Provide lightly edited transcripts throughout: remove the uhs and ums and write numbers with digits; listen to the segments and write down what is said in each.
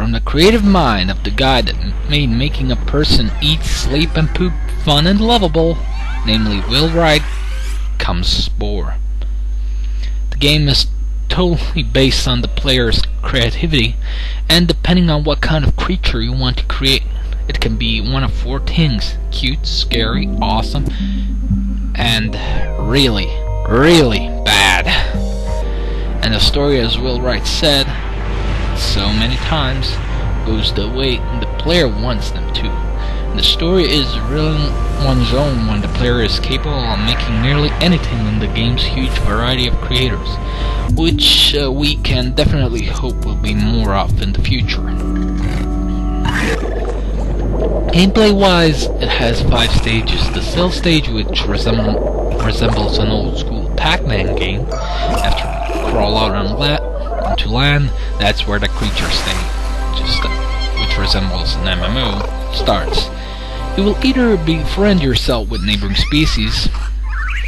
from the creative mind of the guy that made making a person eat, sleep, and poop fun and lovable, namely Will Wright, comes Spore. The game is totally based on the player's creativity, and depending on what kind of creature you want to create, it can be one of 4 things: cute, scary, awesome, and really, really bad. And the story, as Will Wright said so many times, goes the way the player wants them to. And the story is really one's own when the player is capable of making nearly anything in the game's huge variety of creators, which we can definitely hope will be more of in the future. Gameplay-wise, it has 5 stages. The cell stage, which resembles an old-school Pac-Man game. After you crawl out onto land, that's where the creatures stay, which resembles an MMO, starts. You will either befriend yourself with neighboring species,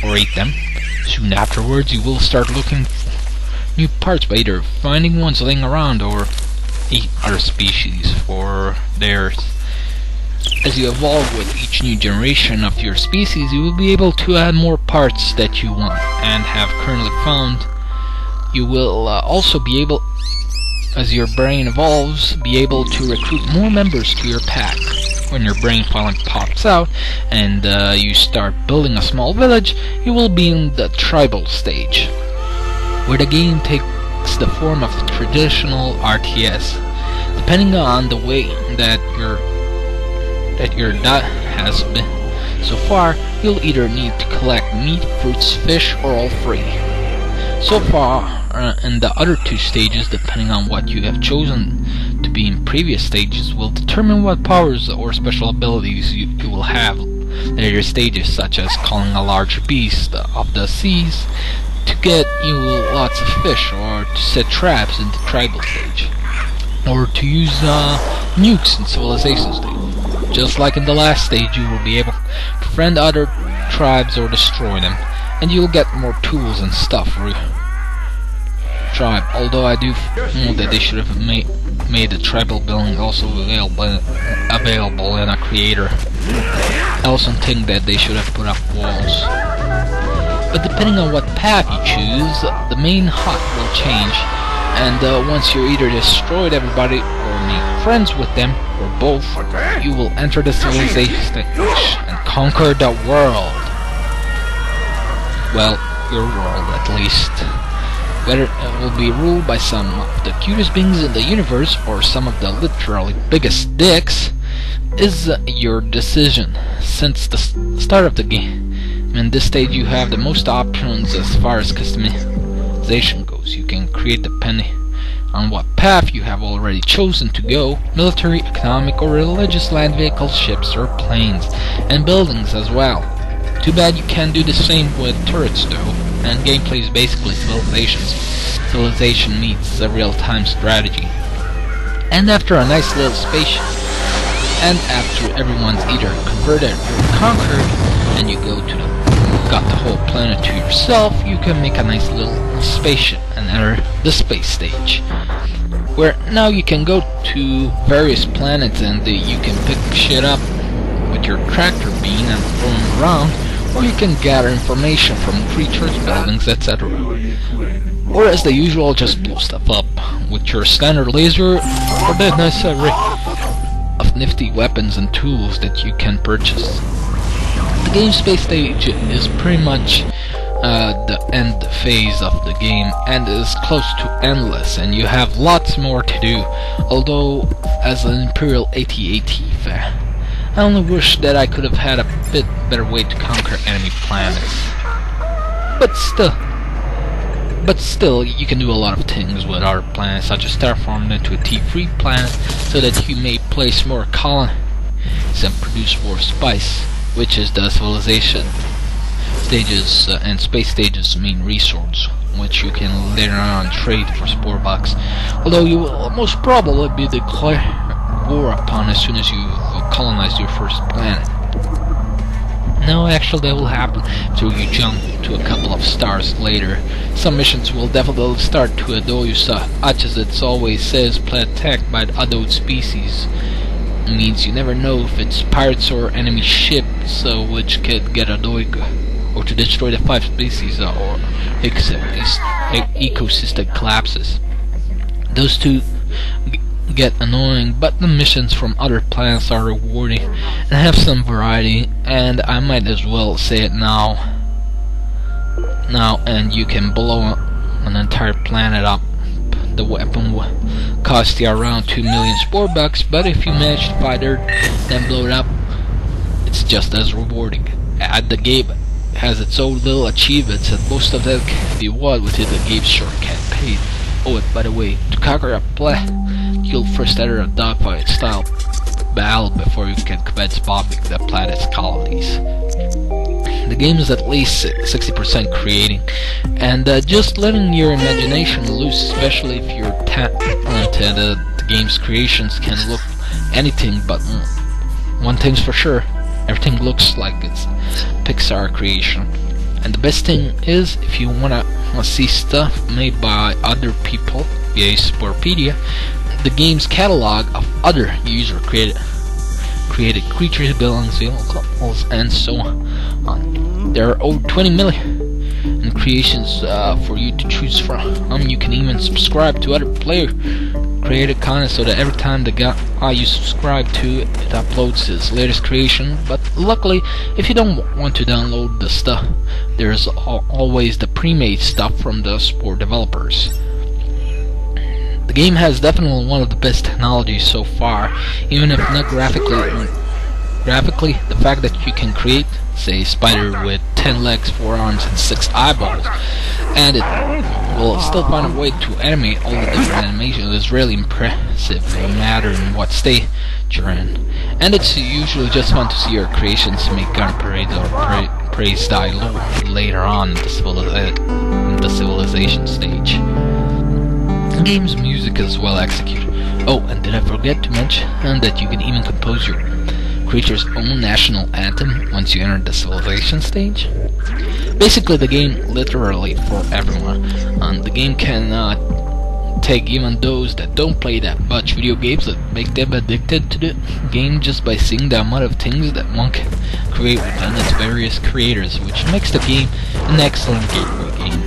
or eat them. Soon afterwards, you will start looking for new parts by either finding ones laying around or eat other species for theirs. As you evolve with each new generation of your species, you will be able to add more parts that you want and have currently found. You will also be able, as your brain evolves, be able to recruit more members to your pack. When your brain finally pops out and you start building a small village, you will be in the tribal stage, where the game takes the form of a traditional RTS. Depending on the way that your diet has been so far, you'll either need to collect meat, fruits, fish, or all 3. So far, in the other 2 stages, depending on what you have chosen to be in previous stages, will determine what powers or special abilities you will have later stages, such as calling a large beast of the seas to get you lots of fish, or to set traps in the tribal stage, or to use nukes in civilization stage. Just like in the last stage, you will be able to befriend other tribes or destroy them, and you'll get more tools and stuff for your tribe. Although I do know that they should have made the tribal building also available in a creator. I also think that they should have put up walls. But depending on what path you choose, the main HUD will change, and once you either destroyed everybody or make friends with them, or both, you will enter the civilization stage and conquer the world. Well, your world at least. Whether it will be ruled by some of the cutest beings in the universe or some of the literally biggest dicks is your decision. Since the start of the game, in this stage you have the most options as far as customization goes. You can create depending on what path you have already chosen to go: military, economic, or religious, land vehicles, ships, or planes, and buildings as well. Too bad you can't do the same with turrets though, and gameplay is basically civilization meets a real-time strategy. And after a nice little spaceship, and after everyone's either converted or conquered, and you got the whole planet to yourself, you can make a nice little spaceship and enter the space stage, where now you can go to various planets and you can pick shit up with your tractor beam and throw them around, or you can gather information from creatures, buildings, etc. Or as the usual, just blow stuff up with your standard laser or the nice array of nifty weapons and tools that you can purchase. The game space stage is pretty much the end phase of the game and is close to endless, and you have lots more to do. Although, as an Imperial AT-AT fan, I only wish that I could have had a bit better way to conquer enemy planets. But still, you can do a lot of things with other planets, such as terraform into a T-free planet, so that you may place more colonies and produce more spice, which is the civilization stages and space stages' main resource, which you can later on trade for Spore box. Although you will most probably be declared war upon as soon as you colonize your first planet. No, actually that will happen after you jump to a couple of stars later. Some missions will definitely start to annoy you so much, as it always says, play attacked by other species. It means you never know if it's pirates or enemy ships, which could get annoying, or to destroy the 5 species, or ecosystem collapses. Those two get annoying, but the missions from other planets are rewarding and have some variety, and I might as well say it now, and you can blow an entire planet up. The weapon will cost you around 2 million Spore bucks, but if you manage to fight her then blow it up, it's just as rewarding. The game has its own little achievements, and most of them can be won within the game's short campaign. Oh, and by the way, to conquer a planet, you'll first enter a dogfight style battle before you can commence bombing the planet's colonies. The game is at least 60% creating, and just letting your imagination loose, especially if you're talented. The game's creations can look anything, but one thing's for sure, everything looks like it's Pixar creation. And the best thing is, if you wanna see stuff made by other people via Sporepedia, the game's catalog of other user-created creatures, buildings, vehicles, and so on. There are over 20 million creations for you to choose from. You can even subscribe to other player-created content, so that every time the guy you subscribe to, it uploads his latest creation. But luckily, if you don't want to download the stuff, there's always the pre-made stuff from the Spore developers. The game has definitely one of the best technologies so far, even if not graphically. Graphically, the fact that you can create, say, a spider with 10 legs, 4 arms, and 6 eyeballs, and it will still find a way to animate all the different animations is really impressive, no matter in what state you're in. And it's usually just fun to see your creations make gun parades or praise die low later on in the civilization stage. The game's music is well executed. Oh, and did I forget to mention that you can even compose your creature's own national anthem once you enter the civilization stage? Basically, the game literally for everyone. The game can take even those that don't play that much video games that make them addicted to the game just by seeing the amount of things that one can create within its various creators, which makes the game an excellent gateway game.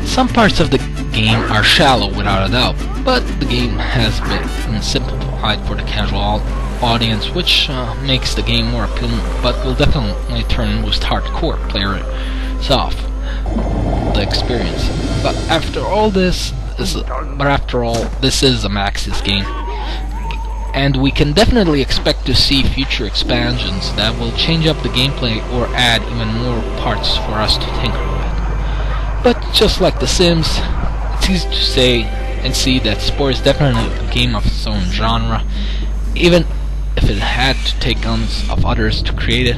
Some parts of the game are shallow without a doubt, but the game has been simplified for the casual audience, which makes the game more appealing, but will definitely turn most hardcore players off the experience. But after all, this is a Maxis game, and we can definitely expect to see future expansions that will change up the gameplay or add even more parts for us to tinker with. But just like The Sims, it's easy to say and see that Spore is definitely a game of its own genre, even if it had to take guns of others to create it.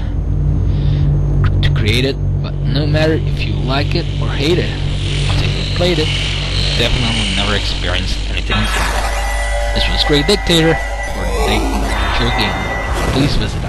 But no matter if you like it or hate it, after you played it, definitely never experienced anything similar. This was Greatdictator for Dateyourgame. Please visit